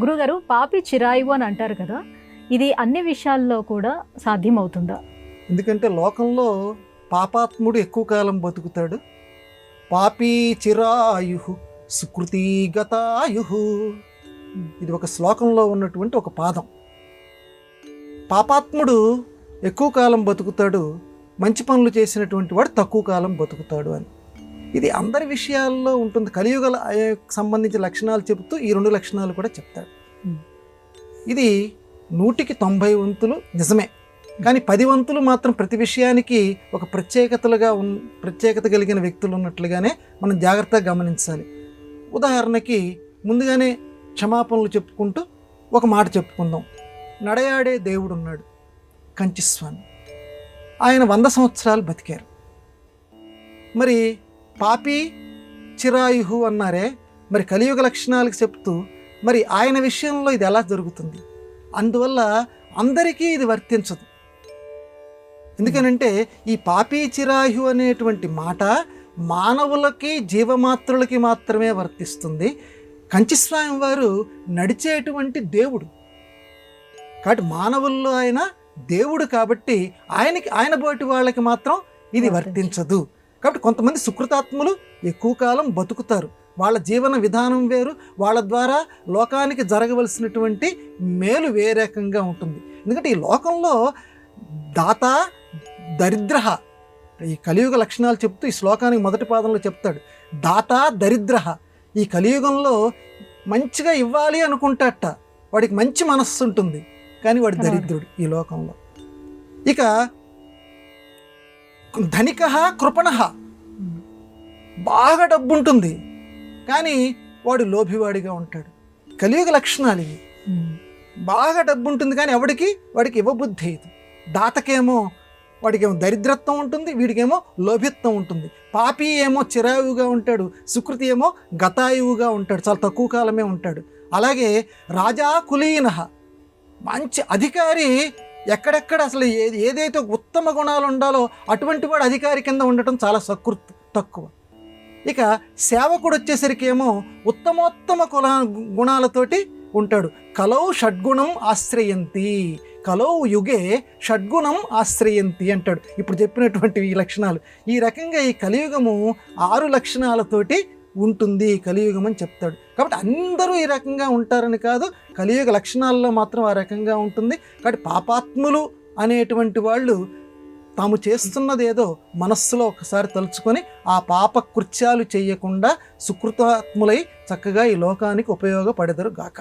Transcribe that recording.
గురుగారు, పాపి చిరాయువు అని అంటారు కదా, ఇది అన్ని విషయాల్లో కూడా సాధ్యమవుతుందా? ఎందుకంటే లోకంలో పాపాత్ముడు ఎక్కువ కాలం బతుకుతాడు. పాపీ చిరాయు సుకృతి గతాయు, ఇది ఒక శ్లోకంలో ఉన్నటువంటి ఒక పాదం. పాపాత్ముడు ఎక్కువ కాలం బతుకుతాడు, మంచి పనులు చేసినటువంటి వాడు తక్కువ కాలం బతుకుతాడు అని. ఇది అందరి విషయాల్లో ఉంటుంది. కలియుగ సంబంధించిన లక్షణాలు చెబుతూ ఈ 2 లక్షణాలు కూడా చెప్తాడు. ఇది 100కి 90 వంతులు నిజమే, కానీ 10 వంతులు మాత్రం ప్రతి విషయానికి ఒక ప్రత్యేకత కలిగిన వ్యక్తులు ఉన్నట్లుగానే మనం జాగ్రత్తగా గమనించాలి. ఉదాహరణకి ముందుగానే క్షమాపణలు చెప్పుకుంటూ ఒక మాట చెప్పుకుందాం. నడయాడే దేవుడు ఉన్నాడు, కంచిస్వామి. ఆయన 100 సంవత్సరాలు బతికారు. మరి పాపి చిరాయుహు అన్నారే, మరి కలియుగ లక్షణాలకు చెప్తూ మరి ఆయన విషయంలో ఇది ఎలా జరుగుతుంది? అందువల్ల అందరికీ ఇది వర్తించదు. ఎందుకనంటే ఈ పాపీ చిరాయు అనేటువంటి మాట మానవులకి జీవమాత్రులకి మాత్రమే వర్తిస్తుంది. కంచిస్వామి వారు నడిచేటువంటి దేవుడు కాబట్టి మానవుల్లో ఆయన దేవుడు కాబట్టి ఆయన బోటి వాళ్ళకి మాత్రం ఇది వర్తించదు. కాబట్టి కొంతమంది సుకృతాత్ములు ఎక్కువ కాలం బతుకుతారు, వాళ్ళ జీవన విధానం వేరు, వాళ్ళ ద్వారా లోకానికి జరగవలసినటువంటి మేలు వేరే రకంగా ఉంటుంది. ఎందుకంటే ఈ లోకంలో దాత దరిద్ర, ఈ కలియుగ లక్షణాలు చెప్తూ ఈ శ్లోకానికి మొదటి పాదంలో చెప్తాడు. దాత దరిద్ర, ఈ కలియుగంలో మంచిగా ఇవ్వాలి అనుకుంటాట, వాడికి మంచి మనస్సు ఉంటుంది, కానీ వాడు దరిద్రుడు ఈ లోకంలో. ఇక ధనిక కృపణ, బాగా డబ్బు ఉంటుంది కానీ వాడు లోభివాడిగా ఉంటాడు. కలియుగ లక్షణాలు ఇవి. బాగా డబ్బు ఉంటుంది కానీ వాడికి ఇవ్వబుద్ధి అయ్యదు. దాతకేమో వాడికేమో దరిద్రత్వం ఉంటుంది, వీడికేమో లోభిత్వం ఉంటుంది. పాపి ఏమో చిరాయువుగా ఉంటాడు, సుకృతి ఏమో గతాయువుగా ఉంటాడు, చాలా తక్కువ కాలమే ఉంటాడు. అలాగే రాజా కులీన, మంచి అధికారి ఎక్కడెక్కడ అసలు ఏదైతే ఉత్తమ గుణాలు ఉండాలో అటువంటి వాడు అధికారి కింద ఉండటం చాలా తక్కువ. ఇక సేవకుడు వచ్చేసరికి ఏమో ఉత్తమోత్తమ గుణాలతోటి ఉంటాడు. కలౌ షడ్గుణం ఆశ్రయంతి, కలౌ యుగే షడ్గుణం ఆశ్రయంతి అంటాడు. ఇప్పుడు చెప్పినటువంటి ఈ లక్షణాలు. ఈ రకంగా ఈ కలియుగము 6 లక్షణాలతోటి ఉంటుంది కలియుగం అని చెప్తాడు. కాబట్టి అందరూ ఈ రకంగా ఉంటారని కాదు, కలియుగ లక్షణాల్లో మాత్రం ఆ రకంగా ఉంటుంది. కాబట్టి పాపాత్ములు అనేటువంటి వాళ్ళు తాము చేస్తున్నదేదో మనస్సులో ఒకసారి తలుచుకొని ఆ పాప కృత్యాలు చేయకుండా సుకృతాత్ములై చక్కగా ఈ లోకానికి ఉపయోగపడెదరు గాక.